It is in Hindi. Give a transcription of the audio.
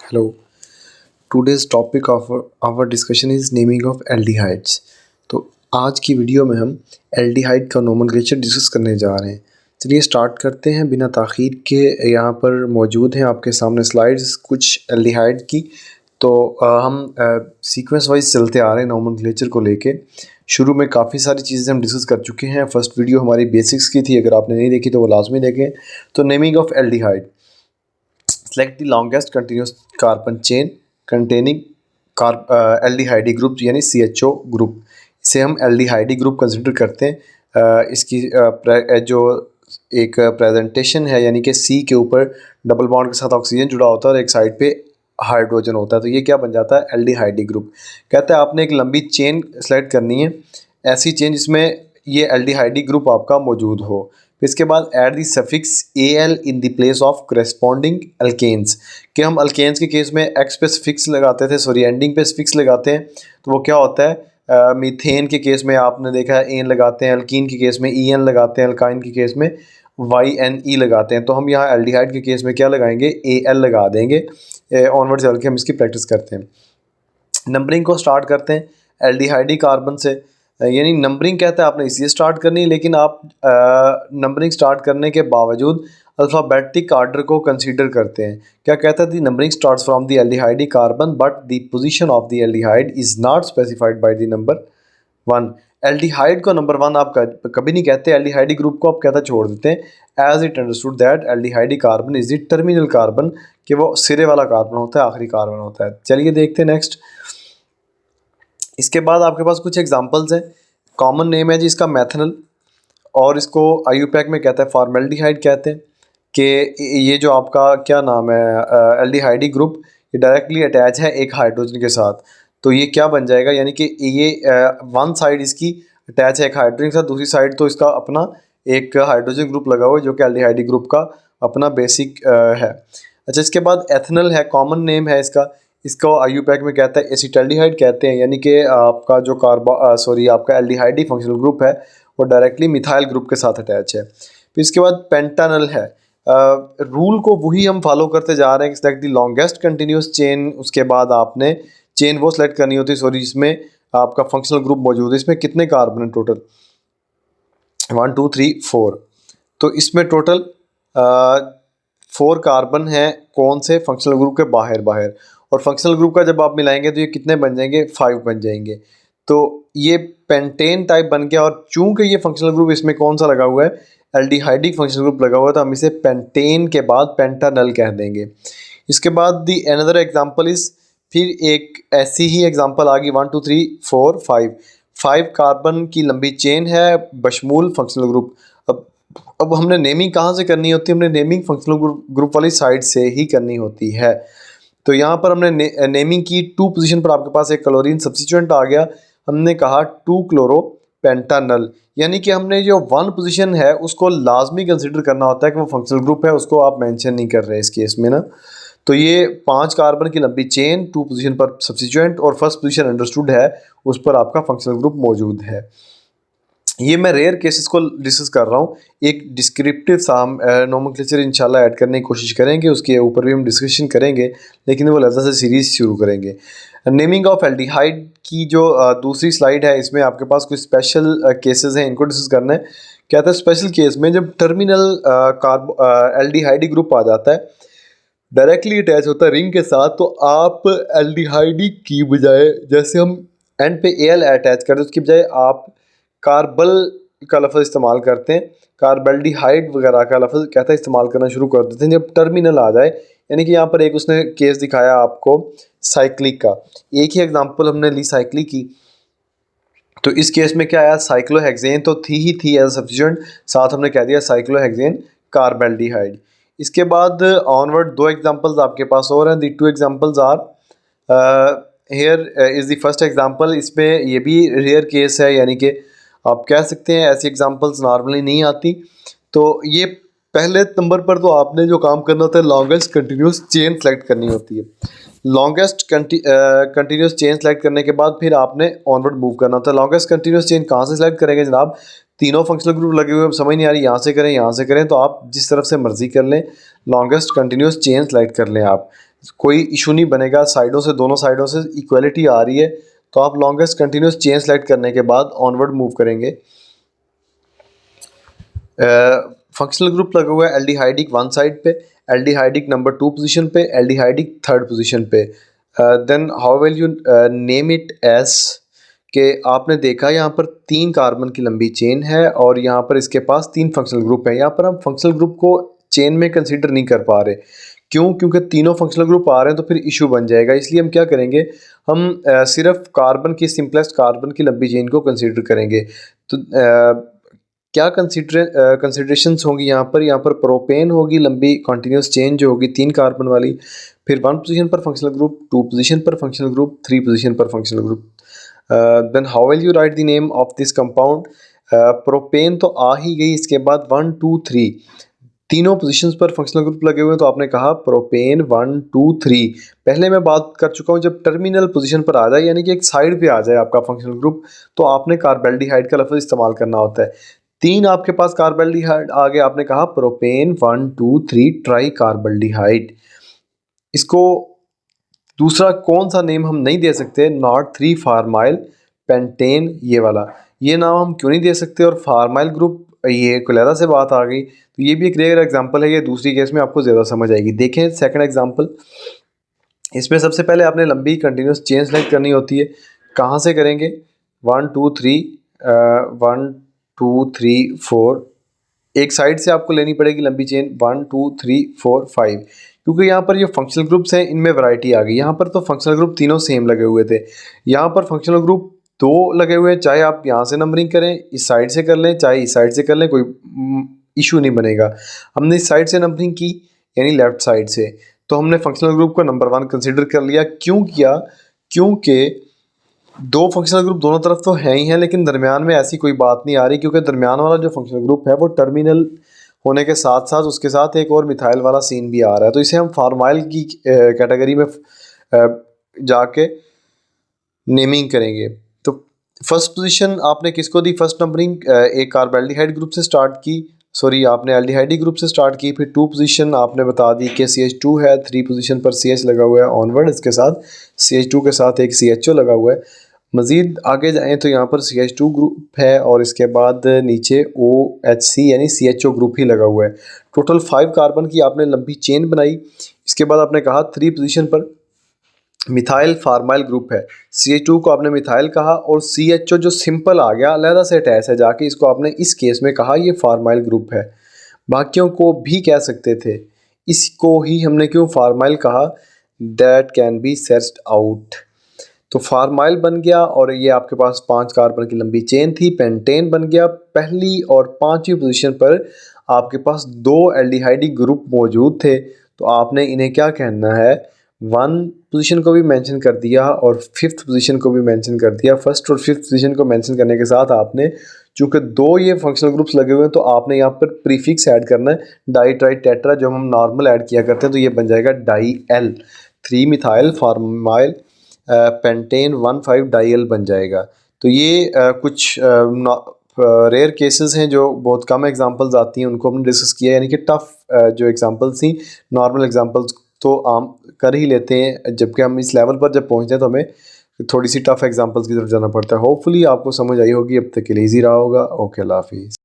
Hello. Today's topic of our discussion is naming of aldehydes. तो आज की वीडियो में हम एल्डिहाइड का नोमेनक्लेचर डिस्कस करने जा रहे हैं। चलिए स्टार्ट करते हैं बिना ताख़ीर के। यहाँ पर मौजूद हैं आपके सामने स्लाइड्स कुछ एल्डिहाइड की। तो हम सीक्वेंस वाइज चलते आ रहे हैं नोमेनक्लेचर को लेके। शुरू में काफ़ी सारी चीज़ें हम डिस्कस कर चुके हैं। फर्स्ट वीडियो हमारी बेसिक्स की थी, अगर आपने नहीं देखी तो वो लाजमी देखें। तो naming of aldehyde, select the longest continuous carbon chain containing aldehydic group यानी CHO ग्रुप। इसे हम एल्डिहाइडी ग्रुप कंसिडर करते हैं। इसकी जो एक प्रेजेंटेशन है यानी कि C के ऊपर डबल बॉन्ड के साथ ऑक्सीजन जुड़ा होता है और एक साइड पे हाइड्रोजन होता है, तो ये क्या बन जाता है, एल्डिहाइडी ग्रुप। कहते हैं आपने एक लंबी चेन सेलेक्ट करनी है, ऐसी चेन जिसमें ये एल्डिहाइडी ग्रुप आपका मौजूद हो। फिर इसके बाद add the suffix AL in the place of corresponding alkanes, कि हम अल्केन्स के केस में एक्स पे सफिक्स लगाते थे, सॉरी एंडिंग पे सफिक्स लगाते हैं, तो वो क्या होता है, मीथेन के केस में आपने देखा है एन लगाते हैं, अल्कीन के केस में EN लगाते हैं, अल्काइन के केस में YNE लगाते हैं। तो हम यहाँ एल्डिहाइड के केस में क्या लगाएंगे, AL लगा देंगे। ऑनवर्ड चल के हम इसकी प्रैक्टिस करते हैं। नंबरिंग को स्टार्ट करते हैं एल्डिहाइडी कार्बन से, यानी नंबरिंग कहता है आपने इसलिए स्टार्ट करनी है, लेकिन आप नंबरिंग स्टार्ट करने के बावजूद अल्फ़ाबेटिक आर्डर को कंसीडर करते हैं। क्या कहता है, the numbering starts from the aldehydic carbon but the position of the aldehyde is not specified by the number 1। Aldehyde को नंबर 1 आप कभी नहीं कहते, एल्डिहाइडी ग्रुप को आप कहता छोड़ देते हैं। As it understood that aldehydic carbon is the terminal carbon, कि वो सिरे वाला कार्बन होता है, आखिरी कार्बन होता है। चलिए देखते हैं नेक्स्ट। इसके बाद आपके पास कुछ एग्जांपल्स हैं। कॉमन नेम है जी इसका मैथनल, और इसको IUPAC में कहता है फॉर्मेल्डिहाइड कहते हैं। कि ये जो आपका क्या नाम है, एल्डिहाइडी ग्रुप, ये डायरेक्टली अटैच है एक हाइड्रोजन के साथ, तो ये क्या बन जाएगा, यानी कि ये वन साइड इसकी अटैच है एक हाइड्रोजन के साथ, दूसरी साइड तो इसका अपना एक हाइड्रोजन ग्रुप लगा हुआ है जो कि एल्डिहाइडी ग्रुप का अपना बेसिक है। अच्छा, इसके बाद एथनल है, कॉमन नेम है इसका। इसको IUPAC में कहता है एसिटाल्डिहाइड कहते हैं, यानी कि आपका जो आपका एल्डिहाइडी फंक्शनल ग्रुप है वो डायरेक्टली मिथाइल ग्रुप के साथ अटैच है। फिर इसके बाद पेंटानल है। रूल को वही हम फॉलो करते जा रहे हैं कि select the longest continuous chain. उसके बाद आपने चेन वो सेलेक्ट करनी होती है, सॉरी, जिसमें आपका फंक्शनल ग्रुप मौजूद है। इसमें कितने कार्बन है टोटल, 1 2 3 4। तो इसमें टोटल 4 कार्बन है, कौन से, फंक्शनल ग्रुप के बाहर बाहर। और फंक्शनल ग्रुप का जब आप मिलाएंगे तो ये कितने बन जाएंगे, 5 बन जाएंगे। तो ये पेंटेन टाइप बन गया। और चूंकि ये फंक्शनल ग्रुप इसमें कौन सा लगा हुआ है, एल्डिहाइडिक फंक्शनल ग्रुप लगा हुआ है, तो हम इसे पेंटेन के बाद पेंटानल कह देंगे। इसके बाद दी अनदर एग्जांपल इज, फिर एक ऐसी ही एग्जांपल आ गई, 1 2 3 4 5 कार्बन की लंबी चेन है बशमूल फंक्शनल ग्रुप। अब हमने नेमिंग कहाँ से करनी होती है, हमने नेमिंग फंक्शनल ग्रुप वाली साइड से ही करनी होती है। तो यहाँ पर हमने नेमिंग की 2 पोजीशन पर आपके पास एक क्लोरीन सब्स्टिट्यूएंट आ गया, हमने कहा 2 क्लोरो पेंटानल, यानी कि हमने जो 1 पोजीशन है उसको लाजमी कंसिडर करना होता है कि वो फंक्शनल ग्रुप है, उसको आप मेंशन नहीं कर रहे इस केस में ना। तो ये 5 कार्बन की लंबी चेन, 2 पोजीशन पर सब्स्टिट्यूएंट और फर्स्ट पोजीशन अंडरस्टूड है, उस पर आपका फंक्शनल ग्रुप मौजूद है। ये मैं रेयर केसेस को डिस्कस कर रहा हूँ। एक डिस्क्रिप्टिव सा हम नोमेनक्लेचर इंशाल्लाह ऐड करने की कोशिश करेंगे, उसके ऊपर भी हम डिस्कशन करेंगे, लेकिन वो लहजा से सीरीज़ शुरू करेंगे। नेमिंग ऑफ एल्डिहाइड की जो दूसरी स्लाइड है, इसमें आपके पास कुछ स्पेशल केसेस हैं, इनको डिस्कस करना है। कहता है स्पेशल केस में जब टर्मिनल एल्डिहाइडी ग्रुप आ जाता है, डायरेक्टली अटैच होता है रिंग के साथ, तो आप एल्डिहाइडी की बजाय, जैसे हम एंड पे AL अटैच करते हैं, उसकी बजाय आप कार्बल का लफ्ज़ इस्तेमाल करते हैं, कार्बल्डिहाइड वगैरह का लफ्ज़ कहता है इस्तेमाल करना शुरू कर देते हैं जब टर्मिनल आ जाए। यानी कि यहाँ पर एक उसने केस दिखाया आपको साइक्लिक का, एक ही एग्जांपल हमने ली साइक्लिक की। तो इस केस में क्या आया, साइक्लोहेक्सेन तो थी एज सब्स्टिट्यूएंट, साथ हमने कह दिया साइक्लोहेक्सेन कार्बल्डिहाइड। इसके बाद ऑनवर्ड 2 एग्जांपल्स आपके पास और हैं। The 2 examples are here is the first example. इसमें ये भी रेयर केस है, यानी कि आप कह सकते हैं ऐसी एग्जांपल्स नॉर्मली नहीं आती। तो ये पहले नंबर पर तो आपने जो काम करना होता है, लॉन्गेस्ट कंटिन्यूस चेन सेलेक्ट करनी होती है। लॉन्गेस्ट कंटिन्यूस चेन सेलेक्ट करने के बाद फिर आपने ऑनवर्ड मूव करना होता है। लॉन्गेस्ट कंटिन्यूस चेन कहाँ से सेलेक्ट करेंगे जनाब, तीनों फंक्शनल ग्रुप लगे हुए, समझ नहीं आ रही यहाँ से करें यहाँ से करें, तो आप जिस तरफ से मर्जी कर लें, लॉन्गेस्ट कंटिन्यूस चेन सेलेक्ट कर लें आप। कोई इशू नहीं बनेगा, साइडों से, दोनों साइडों से इक्वलिटी आ रही है, तो आप लॉन्गेस्ट कंटिन्यूस चेन सेलेक्ट करने के बाद ऑनवर्ड मूव करेंगे। फंक्शनल ग्रुप लगा हुआ है एल्डिहाइडिक वन साइड पे, एल्डिहाइडिक नंबर 2 पोजीशन पे, एल्डिहाइडिक थर्ड पोजीशन पे। Then how will you name it as के आपने देखा यहाँ पर 3 कार्बन की लंबी चेन है और यहाँ पर इसके पास 3 फंक्शनल ग्रुप हैं। यहाँ पर हम फंक्शनल ग्रुप को चेन में कंसीडर नहीं कर पा रहे, क्यों? क्योंकि तीनों फंक्शनल ग्रुप आ रहे हैं तो फिर इशू बन जाएगा। इसलिए हम क्या करेंगे, हम सिर्फ कार्बन की, सिंपलेस्ट कार्बन की लंबी चेन को कंसीडर करेंगे। तो क्या कंसिडरेशंस होंगी यहाँ पर? यहाँ पर प्रोपेन होगी, लंबी कंटिन्यूस चेन जो होगी 3 कार्बन वाली, फिर 1 पोजीशन पर फंक्शनल ग्रुप, 2 पोजीशन पर फंक्शनल ग्रुप, 3 पोजीशन पर functional group. Then how will you write the name of this compound? Propane तो आ ही गई, इसके बाद 1 2 3 तीनों पोजीशंस पर फंक्शनल ग्रुप लगे हुए हैं, तो आपने कहा प्रोपेन 1 2 3। पहले मैं बात कर चुका हूँ, जब टर्मिनल पोजीशन पर आ जाए यानी कि एक साइड पे आ जाए आपका फंक्शनल ग्रुप, तो आपने कार्बेल्डिहाइड का लफ्ज़ इस्तेमाल करना होता है। 3 आपके पास कार्बेल्डिहाइड आ गया, आपने कहा प्रोपेन 1 2 3 ट्राई कार्बेल्डिहाइड। इसको दूसरा कौन सा नेम हम नहीं दे सकते? नॉट 3 फार्माइल पेंटेन, ये वाला, ये नाम हम क्यों नहीं दे सकते? और फार्माइल ग्रुप, ये कुलेरा से बात आ गई, तो ये भी एक रेयर एग्जांपल है। ये दूसरी केस में आपको ज़्यादा समझ आएगी। देखें सेकंड एग्जांपल, इसमें सबसे पहले आपने लंबी कंटिन्यूस चेन सेलेक्ट करनी होती है। कहाँ से करेंगे? 1 2 3 1 2 3 4, एक साइड से आपको लेनी पड़ेगी लंबी चेन 1 2 3 4 5, क्योंकि यहाँ पर ये फंक्शनल ग्रुप्स हैं, इनमें वैरायटी आ गई। यहाँ पर तो फंक्शनल ग्रुप तीनों सेम लगे हुए थे, यहाँ पर फंक्शनल ग्रुप 2 लगे हुए हैं। चाहे आप यहाँ से नंबरिंग करें, इस साइड से कर लें, चाहे इस साइड से कर लें, कोई इशू नहीं बनेगा। हमने इस साइड से नंबरिंग की यानी लेफ्ट साइड से, तो हमने फंक्शनल ग्रुप को नंबर 1 कंसिडर कर लिया। क्यों किया? क्योंकि 2 फंक्शनल ग्रुप दोनों तरफ तो हैं ही हैं, लेकिन दरमियान में ऐसी कोई बात नहीं आ रही, क्योंकि दरमियान वाला जो फंक्शनल ग्रुप है वो टर्मिनल होने के साथ साथ उसके साथ एक और मिथाइल वाला सीन भी आ रहा है, तो इसे हम फार्माइल की कैटेगरी में जाके नेमिंग करेंगे। तो फर्स्ट पोजीशन आपने किसको दी? फर्स्ट नंबरिंग एक कार्बेल्डिहाइड ग्रुप से स्टार्ट की, सॉरी आपने एल्डिहाइड ग्रुप से स्टार्ट की। फिर 2 पोजीशन आपने बता दी कि CH2 है, 3 पोजीशन पर CH लगा हुआ है ऑनवर्ड, इसके साथ CH2 के साथ एक CHO लगा हुआ है। मज़ीद आगे जाएँ तो यहाँ पर CH2 ग्रुप है और इसके बाद नीचे OHC यानी CHO ग्रुप ही लगा हुआ है। टोटल 5 कार्बन की आपने लंबी चेन बनाई। इसके बाद आपने कहा 3 पोजीशन पर मिथाइल फार्माइल ग्रुप है, CH2 को आपने मिथाइल कहा और CHO जो सिंपल आ गया अलहदा से अटैच है, जाके इसको आपने इस केस में कहा ये फार्माइल ग्रुप है। बाकियों को भी कह सकते थे, इसको ही हमने क्यों फार्माइल कहा? That can be searched out. तो फार्माइल बन गया और ये आपके पास 5 कार्बन की लंबी चेन थी, पेंटेन बन गया। पहली और 5वीं पोजीशन पर आपके पास 2 एल्डिहाइडिक ग्रुप मौजूद थे, तो आपने इन्हें क्या कहना है? 1 पोजीशन को भी मेंशन कर दिया और 5th पोजीशन को भी मेंशन कर दिया। फर्स्ट और 5th पोजीशन को मेंशन करने के साथ आपने, चूँकि 2 ये फंक्शनल ग्रुप्स लगे हुए हैं, तो आपने यहाँ पर प्रीफिक्स ऐड करना है, डाई ट्राई टेट्रा, जो हम नॉर्मल ऐड किया करते हैं, तो ये बन जाएगा dial, 3 methyl formyl pentane 1,5 dial बन जाएगा। तो ये कुछ रेयर केसेस हैं जो बहुत कम एग्जांपल्स आती हैं, उनको हमने डिस्कस किया, यानी कि टफ जो एग्जांपल्स थी, नॉर्मल एग्जांपल्स तो आम कर ही लेते हैं, जबकि हम इस लेवल पर जब पहुंचते हैं तो हमें थोड़ी सी टफ एग्जांपल्स की तरफ जाना पड़ता है। होपफुली आपको समझ आई होगी, अब तक के लिए ईजी रहा होगा। ओके, अल्लाह हाफिज़।